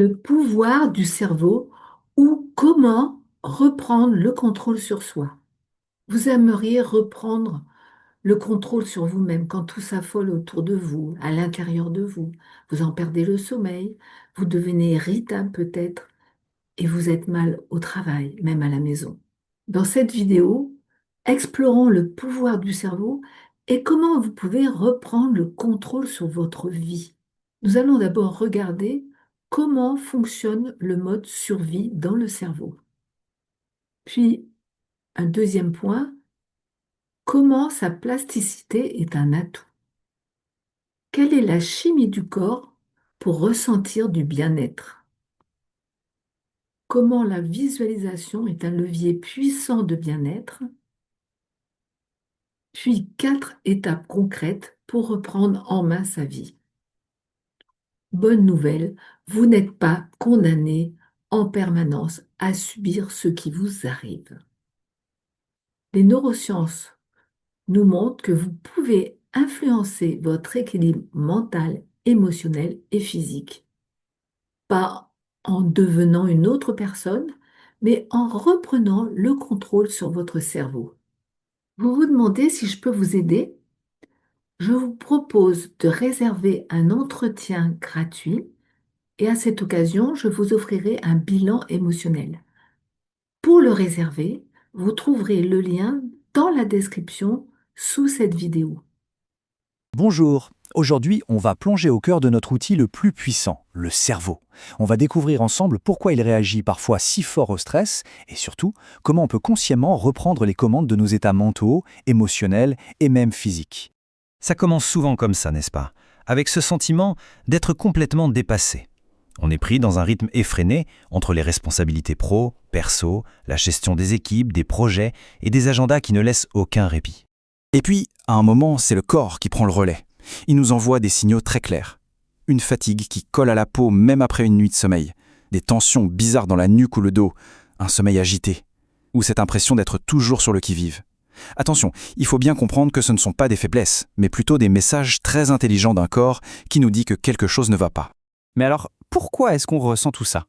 Le pouvoir du cerveau ou comment reprendre le contrôle sur soi. Vous aimeriez reprendre le contrôle sur vous-même quand tout s'affole autour de vous, à l'intérieur de vous. Vous en perdez le sommeil, vous devenez irritable peut-être et vous êtes mal au travail, même à la maison. Dans cette vidéo, explorons le pouvoir du cerveau et comment vous pouvez reprendre le contrôle sur votre vie. Nous allons d'abord regarder comment fonctionne le mode survie dans le cerveau. Puis, un deuxième point, comment sa plasticité est un atout. Quelle est la chimie du corps pour ressentir du bien-être? Comment la visualisation est un levier puissant de bien-être? Puis 4 étapes concrètes pour reprendre en main sa vie. Bonne nouvelle, vous n'êtes pas condamné en permanence à subir ce qui vous arrive. Les neurosciences nous montrent que vous pouvez influencer votre équilibre mental, émotionnel et physique. Pas en devenant une autre personne, mais en reprenant le contrôle sur votre cerveau. Vous vous demandez si je peux vous aider? Je vous propose de réserver un entretien gratuit et à cette occasion, je vous offrirai un bilan émotionnel. Pour le réserver, vous trouverez le lien dans la description sous cette vidéo. Bonjour, aujourd'hui on va plonger au cœur de notre outil le plus puissant, le cerveau. On va découvrir ensemble pourquoi il réagit parfois si fort au stress et surtout comment on peut consciemment reprendre les commandes de nos états mentaux, émotionnels et même physiques. Ça commence souvent comme ça, n'est-ce pas? Avec ce sentiment d'être complètement dépassé. On est pris dans un rythme effréné entre les responsabilités pro, perso, la gestion des équipes, des projets et des agendas qui ne laissent aucun répit. Et puis, à un moment, c'est le corps qui prend le relais. Il nous envoie des signaux très clairs. Une fatigue qui colle à la peau même après une nuit de sommeil. Des tensions bizarres dans la nuque ou le dos. Un sommeil agité. Ou cette impression d'être toujours sur le qui-vive. Attention, il faut bien comprendre que ce ne sont pas des faiblesses, mais plutôt des messages très intelligents d'un corps qui nous dit que quelque chose ne va pas. Mais alors, pourquoi est-ce qu'on ressent tout ça?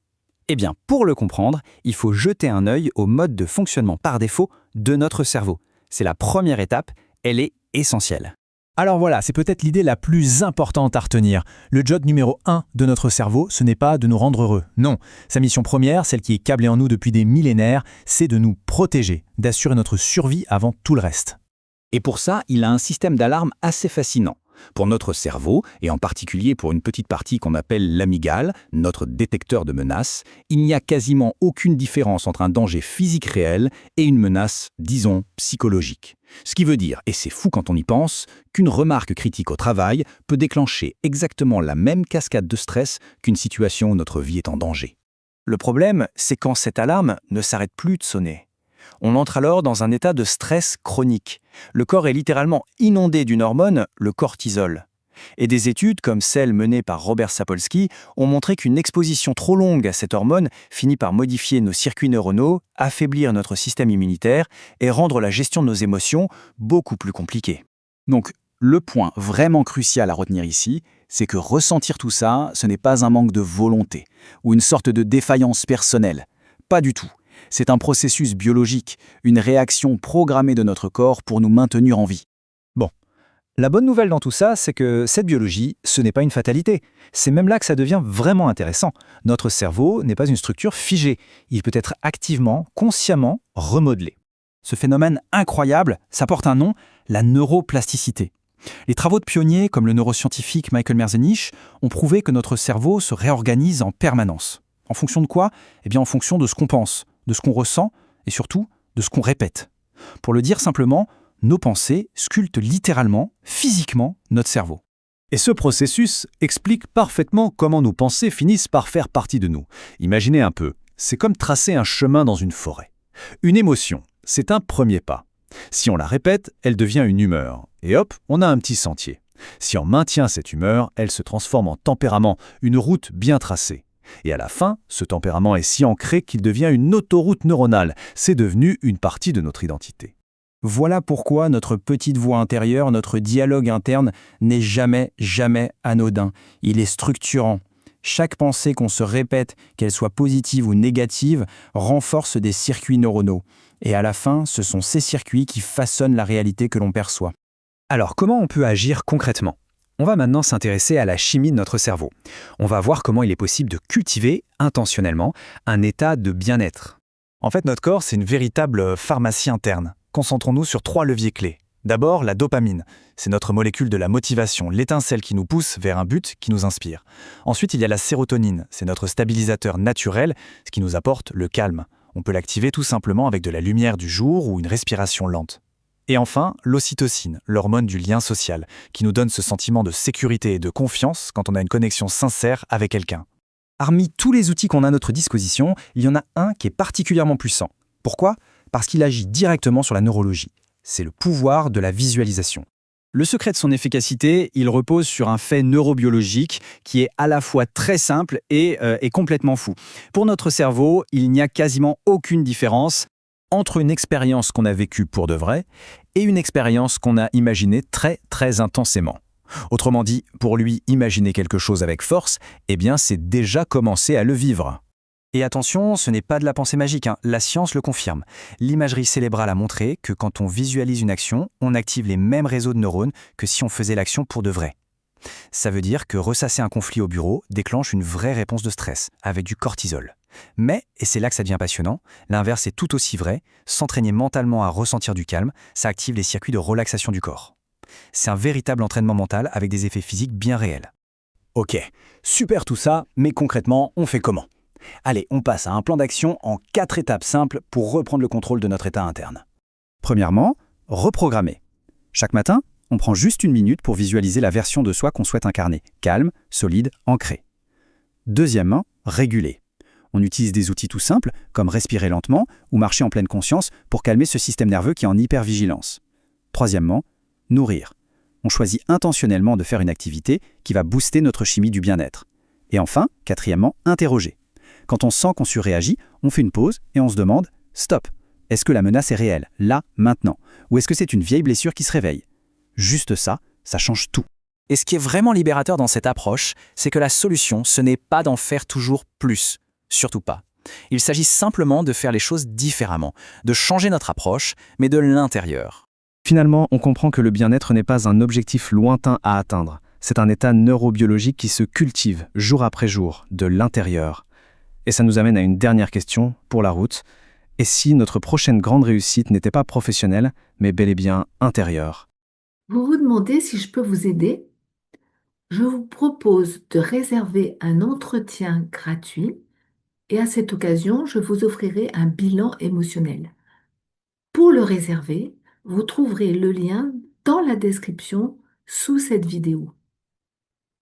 Eh bien, pour le comprendre, il faut jeter un œil au mode de fonctionnement par défaut de notre cerveau. C'est la première étape, elle est essentielle. Alors voilà, c'est peut-être l'idée la plus importante à retenir. Le job numéro 1 de notre cerveau, ce n'est pas de nous rendre heureux. Non, sa mission première, celle qui est câblée en nous depuis des millénaires, c'est de nous protéger, d'assurer notre survie avant tout le reste. Et pour ça, il a un système d'alarme assez fascinant. Pour notre cerveau, et en particulier pour une petite partie qu'on appelle l'amygdale, notre détecteur de menaces, il n'y a quasiment aucune différence entre un danger physique réel et une menace, disons, psychologique. Ce qui veut dire, et c'est fou quand on y pense, qu'une remarque critique au travail peut déclencher exactement la même cascade de stress qu'une situation où notre vie est en danger. Le problème, c'est quand cette alarme ne s'arrête plus de sonner. On entre alors dans un état de stress chronique. Le corps est littéralement inondé d'une hormone, le cortisol. Et des études, comme celle menée par Robert Sapolsky, ont montré qu'une exposition trop longue à cette hormone finit par modifier nos circuits neuronaux, affaiblir notre système immunitaire et rendre la gestion de nos émotions beaucoup plus compliquée. Donc, le point vraiment crucial à retenir ici, c'est que ressentir tout ça, ce n'est pas un manque de volonté ou une sorte de défaillance personnelle. Pas du tout. C'est un processus biologique, une réaction programmée de notre corps pour nous maintenir en vie. Bon, la bonne nouvelle dans tout ça, c'est que cette biologie, ce n'est pas une fatalité. C'est même là que ça devient vraiment intéressant. Notre cerveau n'est pas une structure figée. Il peut être activement, consciemment remodelé. Ce phénomène incroyable, ça porte un nom, la neuroplasticité. Les travaux de pionniers, comme le neuroscientifique Michael Merzenich, ont prouvé que notre cerveau se réorganise en permanence. En fonction de quoi? Eh bien, en fonction de ce qu'on pense, de ce qu'on ressent et surtout de ce qu'on répète. Pour le dire simplement, nos pensées sculptent littéralement, physiquement, notre cerveau. Et ce processus explique parfaitement comment nos pensées finissent par faire partie de nous. Imaginez un peu, c'est comme tracer un chemin dans une forêt. Une émotion, c'est un premier pas. Si on la répète, elle devient une humeur. Et hop, on a un petit sentier. Si on maintient cette humeur, elle se transforme en tempérament, une route bien tracée. Et à la fin, ce tempérament est si ancré qu'il devient une autoroute neuronale. C'est devenu une partie de notre identité. Voilà pourquoi notre petite voix intérieure, notre dialogue interne n'est jamais anodin. Il est structurant. Chaque pensée qu'on se répète, qu'elle soit positive ou négative, renforce des circuits neuronaux. Et à la fin, ce sont ces circuits qui façonnent la réalité que l'on perçoit. Alors, comment on peut agir concrètement? On va maintenant s'intéresser à la chimie de notre cerveau. On va voir comment il est possible de cultiver, intentionnellement, un état de bien-être. En fait, notre corps, c'est une véritable pharmacie interne. Concentrons-nous sur 3 leviers clés. D'abord, la dopamine. C'est notre molécule de la motivation, l'étincelle qui nous pousse vers un but qui nous inspire. Ensuite, il y a la sérotonine. C'est notre stabilisateur naturel, ce qui nous apporte le calme. On peut l'activer tout simplement avec de la lumière du jour ou une respiration lente. Et enfin, l'ocytocine, l'hormone du lien social, qui nous donne ce sentiment de sécurité et de confiance quand on a une connexion sincère avec quelqu'un. Parmi tous les outils qu'on a à notre disposition, il y en a un qui est particulièrement puissant. Pourquoi? Parce qu'il agit directement sur la neurologie. C'est le pouvoir de la visualisation. Le secret de son efficacité, il repose sur un fait neurobiologique qui est à la fois très simple et complètement fou. Pour notre cerveau, il n'y a quasiment aucune différence entre une expérience qu'on a vécue pour de vrai et une expérience qu'on a imaginée très très intensément. Autrement dit, pour lui, imaginer quelque chose avec force, eh bien c'est déjà commencer à le vivre. Et attention, ce n'est pas de la pensée magique, hein. La science le confirme. L'imagerie cérébrale a montré que quand on visualise une action, on active les mêmes réseaux de neurones que si on faisait l'action pour de vrai. Ça veut dire que ressasser un conflit au bureau déclenche une vraie réponse de stress, avec du cortisol. Mais, et c'est là que ça devient passionnant, l'inverse est tout aussi vrai, s'entraîner mentalement à ressentir du calme, ça active les circuits de relaxation du corps. C'est un véritable entraînement mental avec des effets physiques bien réels. Ok, super tout ça, mais concrètement, on fait comment? Allez, on passe à un plan d'action en 4 étapes simples pour reprendre le contrôle de notre état interne. Premièrement, reprogrammer. Chaque matin, on prend juste 1 minute pour visualiser la version de soi qu'on souhaite incarner, calme, solide, ancré. Deuxièmement, réguler. On utilise des outils tout simples, comme respirer lentement ou marcher en pleine conscience pour calmer ce système nerveux qui est en hypervigilance. Troisièmement, nourrir. On choisit intentionnellement de faire une activité qui va booster notre chimie du bien-être. Et enfin, quatrièmement, interroger. Quand on sent qu'on surréagit, on fait une pause et on se demande « Stop, est-ce que la menace est réelle, là, maintenant? Ou est-ce que c'est une vieille blessure qui se réveille ?» Juste ça, ça change tout. Et ce qui est vraiment libérateur dans cette approche, c'est que la solution, ce n'est pas d'en faire toujours plus. Surtout pas. Il s'agit simplement de faire les choses différemment, de changer notre approche, mais de l'intérieur. Finalement, on comprend que le bien-être n'est pas un objectif lointain à atteindre. C'est un état neurobiologique qui se cultive jour après jour, de l'intérieur. Et ça nous amène à une dernière question pour la route. Et si notre prochaine grande réussite n'était pas professionnelle, mais bel et bien intérieure? Vous vous demandez si je peux vous aider? Je vous propose de réserver un entretien gratuit et à cette occasion, je vous offrirai un bilan émotionnel. Pour le réserver, vous trouverez le lien dans la description sous cette vidéo.